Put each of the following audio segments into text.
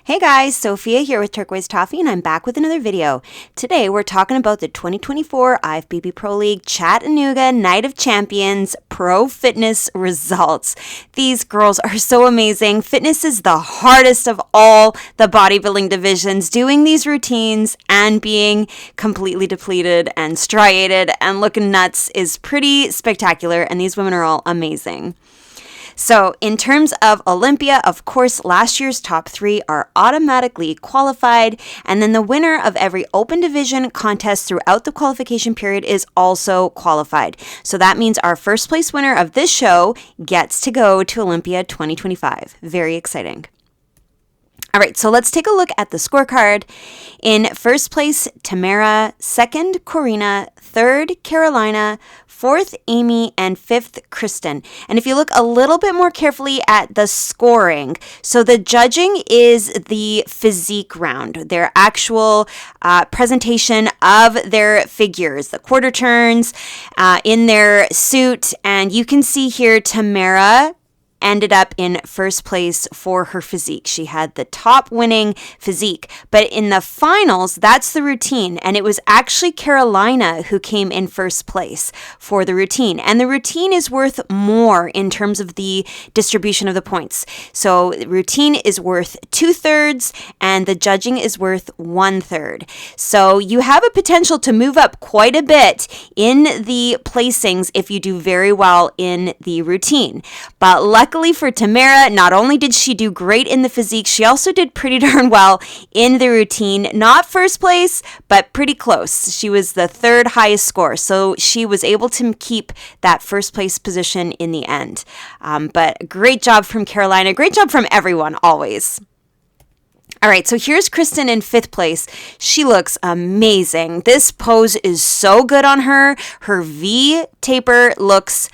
Hey guys, Sophia here with Turquoise Toffee, and I'm back with another video. Today we're talking about the 2024 IFBB Pro League Chattanooga Night of Champions Pro Fitness results. These girls are so amazing. Fitness is the hardest of all the bodybuilding divisions. Doing these routines and being completely depleted and striated and looking nuts is pretty spectacular, and these women are all amazing. So in terms of Olympia, of course, last year's top three are automatically qualified, and then the winner of every open division contest throughout the qualification period is also qualified. So that means our first place winner of this show gets to go to Olympia 2025. Very exciting. All right, so let's take a look at the scorecard. In first place, Tamara. Second, Karina. Third, Carolina. Fourth, Amy. And fifth, Kristen. And if you look a little bit more carefully at the scoring, so the judging is the physique round, their actual presentation of their figures, the quarter turns in their suit. And you can see here, Tamara ended up in first place for her physique. She had the top winning physique. But in the finals, that's the routine. And it was actually Carolina who came in first place for the routine. And the routine is worth more in terms of the distribution of the points. So routine is worth 2/3 and the judging is worth 1/3. So you have a potential to move up quite a bit in the placings if you do very well in the routine. But luckily for Tamara, not only did she do great in the physique, she also did pretty darn well in the routine. Not first place, but pretty close. She was the third highest score, so she was able to keep that first place position in the end. But great job from Carolina. Great job from everyone, always. All right, so here's Kristen in fifth place. She looks amazing. This pose is so good on her. Her V taper looks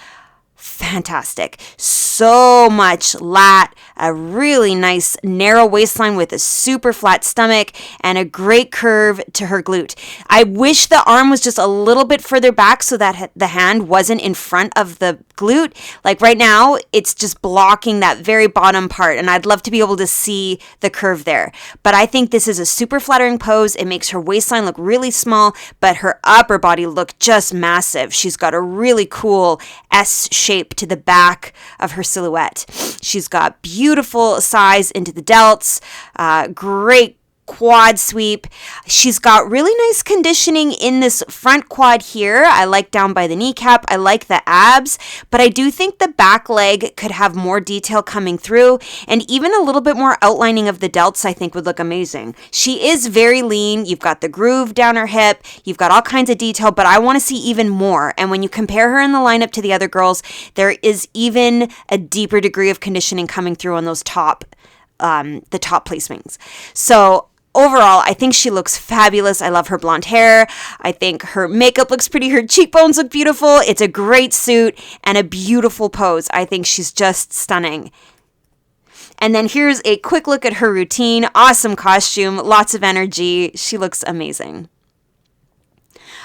fantastic. So much lat, a really nice narrow waistline with a super flat stomach and a great curve to her glute. I wish the arm was just a little bit further back so that the hand wasn't in front of the glute. Like right now, it's just blocking that very bottom part, and I'd love to be able to see the curve there. But I think this is a super flattering pose. It makes her waistline look really small, but her upper body look just massive. She's got a really cool S shape to the back of her silhouette. She's got beautiful size into the delts, great quad sweep. She's got really nice conditioning in this front quad here. I like down by the kneecap. I like the abs, but I do think the back leg could have more detail coming through, and even a little bit more outlining of the delts I think would look amazing. She is very lean. You've got the groove down her hip. You've got all kinds of detail, but I want to see even more. And when you compare her in the lineup to the other girls, there is even a deeper degree of conditioning coming through on those the top placements. So overall, I think she looks fabulous. I love her blonde hair. I think her makeup looks pretty. Her cheekbones look beautiful. It's a great suit and a beautiful pose. I think she's just stunning. And then here's a quick look at her routine. Awesome costume, lots of energy. She looks amazing.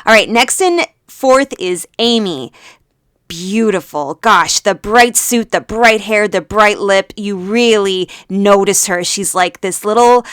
All right, next in fourth is Amy. Beautiful. Gosh, the bright suit, the bright hair, the bright lip. You really notice her. She's like this little,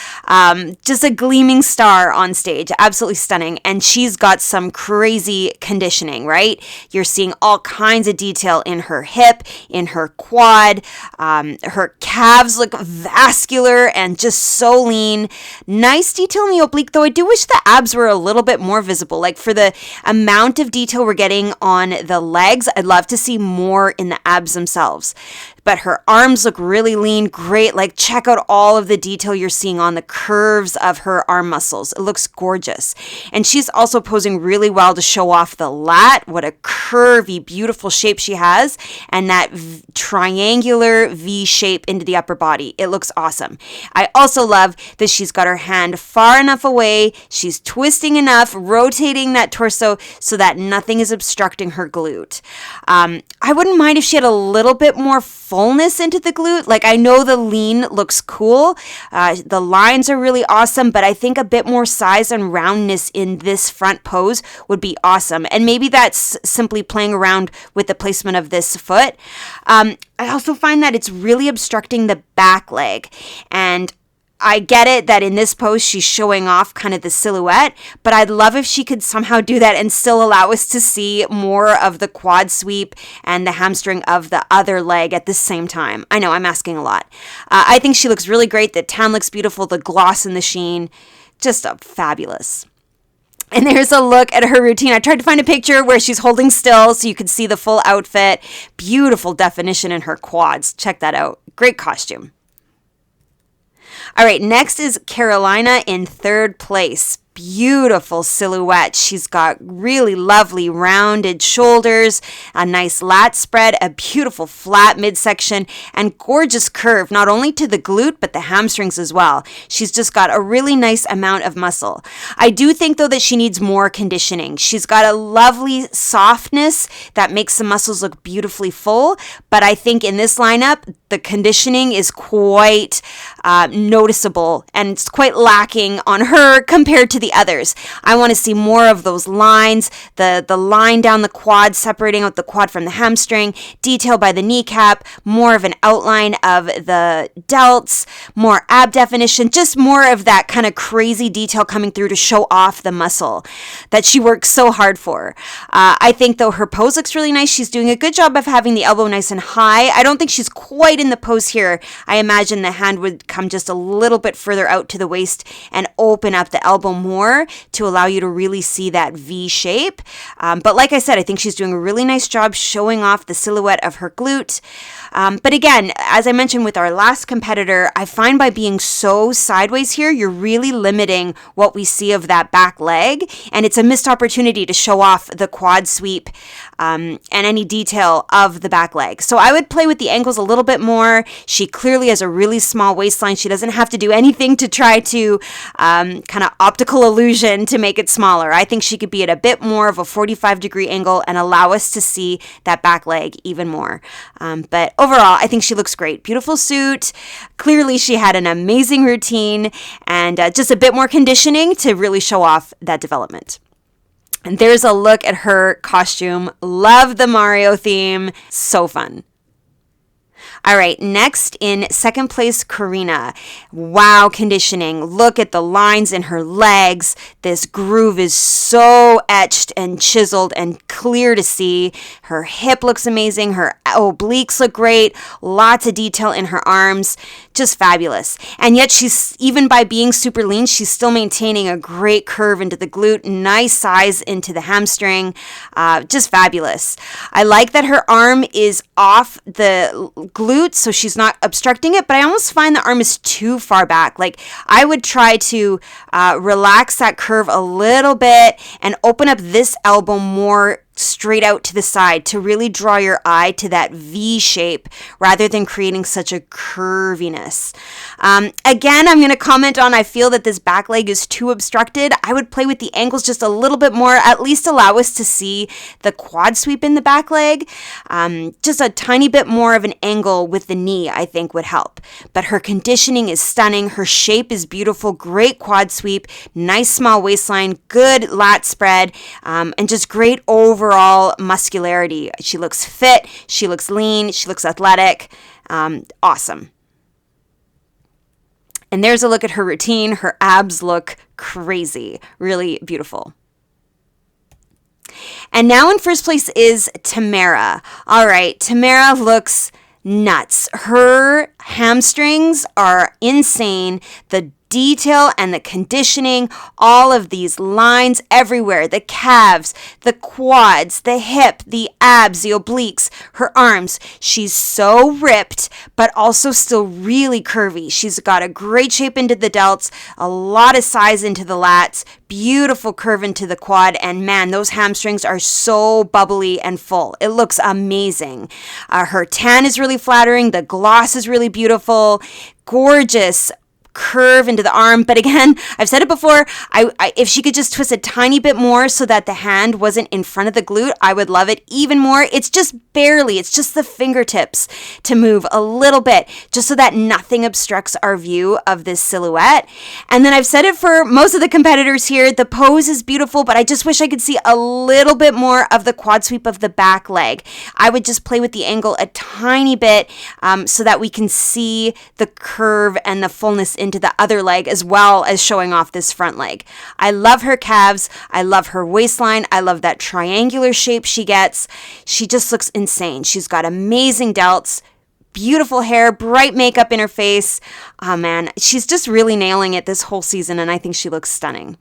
just a gleaming star on stage. Absolutely stunning. And she's got some crazy conditioning, right? You're seeing all kinds of detail in her hip, in her quad. Her calves look vascular and just so lean. Nice detail in the oblique, though I do wish the abs were a little bit more visible. Like for the amount of detail we're getting on the legs, I'd love to see more in the abs themselves. But her arms look really lean, great. Like check out all of the detail you're seeing on the curves of her arm muscles. It looks gorgeous. And she's also posing really well to show off the lat. What a curvy, beautiful shape she has. And that triangular V shape into the upper body. It looks awesome. I also love that she's got her hand far enough away. She's twisting enough, rotating that torso so that nothing is obstructing her glute. I wouldn't mind if she had a little bit more fullness into the glute. Like I know the lean looks cool. The lines are really awesome, but I think a bit more size and roundness in this front pose would be awesome. And maybe that's simply playing around with the placement of this foot. I also find that it's really obstructing the back leg. And I get it that in this pose she's showing off kind of the silhouette, but I'd love if she could somehow do that and still allow us to see more of the quad sweep and the hamstring of the other leg at the same time. I know I'm asking a lot. I think she looks really great. The tan looks beautiful, the gloss and the sheen, just fabulous. And there's a look at her routine. I tried to find a picture where she's holding still so you could see the full outfit. Beautiful definition in her quads. Check that out. Great costume. All right, next is Carolina in third place. Beautiful silhouette. She's got really lovely rounded shoulders, a nice lat spread, a beautiful flat midsection, and gorgeous curve, not only to the glute, but the hamstrings as well. She's just got a really nice amount of muscle. I do think, though, that she needs more conditioning. She's got a lovely softness that makes the muscles look beautifully full, but I think in this lineup, the conditioning is quite noticeable, and it's quite lacking on her compared to the others. I want to see more of those lines, the line down the quad, separating out the quad from the hamstring, detail by the kneecap, more of an outline of the delts, more ab definition, just more of that kind of crazy detail coming through to show off the muscle that she works so hard for. I think, though, her pose looks really nice. She's doing a good job of having the elbow nice and high. I don't think she's quite in the pose here. I imagine the hand would come just a little bit further out to the waist and open up the elbow more to allow you to really see that V shape. But like I said, I think she's doing a really nice job showing off the silhouette of her glute. But again, as I mentioned with our last competitor, I find by being so sideways here, you're really limiting what we see of that back leg, and it's a missed opportunity to show off the quad sweep and any detail of the back leg. So I would play with the ankles a little bit more. She clearly has a really small waistline. She doesn't have to do anything to try to kind of optical illusion to make it smaller. I think she could be at a bit more of a 45-degree angle and allow us to see that back leg even more. But overall, I think she looks great. Beautiful suit. Clearly, she had an amazing routine and just a bit more conditioning to really show off that development. And there's a look at her costume. Love the Mario theme. So fun. All right, next in second place, Karina. Wow, conditioning. Look at the lines in her legs. This groove is so etched and chiseled and clear to see. Her hip looks amazing. Her obliques look great. Lots of detail in her arms. Just fabulous. And yet she's, even by being super lean, she's still maintaining a great curve into the glute, nice size into the hamstring. Just fabulous. I like that her arm is off the glute, so she's not obstructing it, but I almost find the arm is too far back. Like, I would try to relax that curve a little bit and open up this elbow more straight out to the side to really draw your eye to that V shape rather than creating such a curviness. Again, I'm going to comment on, I feel that this back leg is too obstructed. I would play with the ankles just a little bit more, at least allow us to see the quad sweep in the back leg. Just a tiny bit more of an angle with the knee, I think, would help. But her conditioning is stunning. Her shape is beautiful. Great quad sweep, nice small waistline, good lat spread, and just great overall muscularity. She looks fit, she looks lean, she looks athletic. Awesome. And there's a look at her routine. Her abs look crazy. Really beautiful. And now in first place is Tamara. All right, Tamara looks nuts. Her hamstrings are insane. The detail and the conditioning, all of these lines everywhere, the calves, the quads, the hip, the abs, the obliques, her arms. She's so ripped, but also still really curvy. She's got a great shape into the delts, a lot of size into the lats, beautiful curve into the quad, and man, those hamstrings are so bubbly and full. It looks amazing. Her tan is really flattering. The gloss is really beautiful. Gorgeous curve into the arm. But again, I've said it before, if she could just twist a tiny bit more so that the hand wasn't in front of the glute, I would love it even more. It's just barely, it's just the fingertips to move a little bit, just so that nothing obstructs our view of this silhouette. And then I've said it for most of the competitors here, the pose is beautiful, but I just wish I could see a little bit more of the quad sweep of the back leg. I would just play with the angle a tiny bit so that we can see the curve and the fullness into the other leg as well as showing off this front leg. I love her calves. I love her waistline. I love that triangular shape she gets. She just looks insane. She's got amazing delts, beautiful hair, bright makeup in her face. Oh man, she's just really nailing it this whole season, and I think she looks stunning.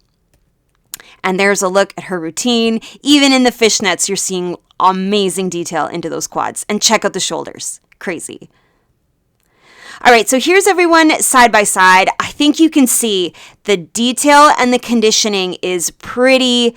And there's a look at her routine. Even in the fishnets, you're seeing amazing detail into those quads. And check out the shoulders. Crazy. All right, so here's everyone side by side. I think you can see the detail and the conditioning is pretty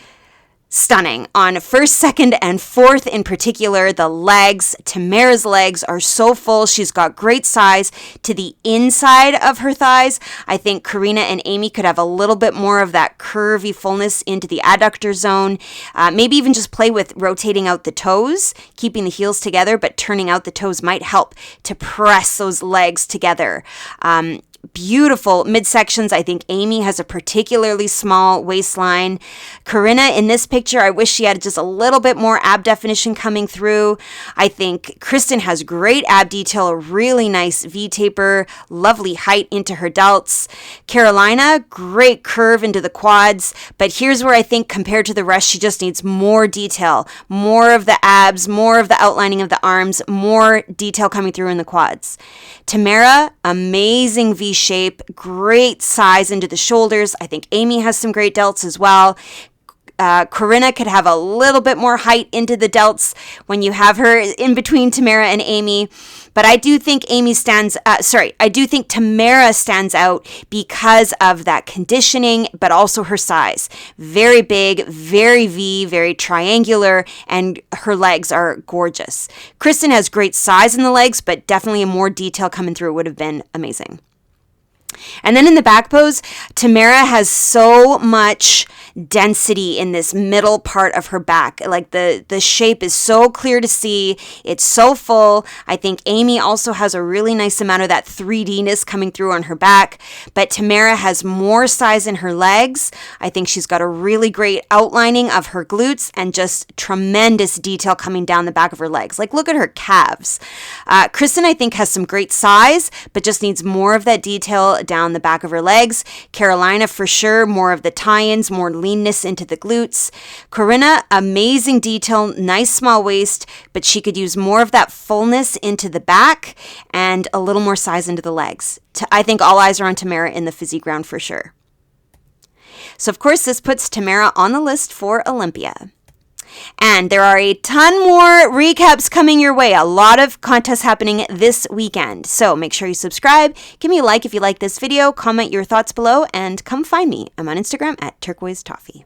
stunning. On first, second, and fourth in particular, the legs, Tamara's legs are so full. She's got great size to the inside of her thighs. I think Karina and Amy could have a little bit more of that curvy fullness into the adductor zone. Maybe even just play with rotating out the toes, keeping the heels together, but turning out the toes might help to press those legs together. Beautiful midsections. I think Amy has a particularly small waistline. Karina, in this picture, I wish she had just a little bit more ab definition coming through. I think Kristen has great ab detail, a really nice V-taper, lovely height into her delts. Karina, great curve into the quads, but here's where I think compared to the rest, she just needs more detail, more of the abs, more of the outlining of the arms, more detail coming through in the quads. Tamara, amazing V shape, great size into the shoulders. I think Amy has some great delts as well. Karina could have a little bit more height into the delts when you have her in between Tamara and Amy. But I do think I do think Tamara stands out because of that conditioning, but also her size. Very big, very V, very triangular, and her legs are gorgeous. Kristen has great size in the legs, but definitely more detail coming through would have been amazing. And then in the back pose, Tamara has so much density in this middle part of her back. Like the shape is so clear to see. It's so full. I think Amy also has a really nice amount of that 3D-ness coming through on her back, but Tamara has more size in her legs. I think she's got a really great outlining of her glutes and just tremendous detail coming down the back of her legs. Like, look at her calves. Kristen, I think, has some great size, but just needs more of that detail down the back of her legs. Karina, for sure, more of the tie-ins, more leanness into the glutes. Karina, amazing detail, nice small waist, but she could use more of that fullness into the back and a little more size into the legs. I think all eyes are on Tamara in the physique round for sure. So of course, this puts Tamara on the list for Olympia. And there are a ton more recaps coming your way. A lot of contests happening this weekend. So make sure you subscribe. Give me a like if you like this video. Comment your thoughts below and come find me. I'm on Instagram at turquoisetoffee.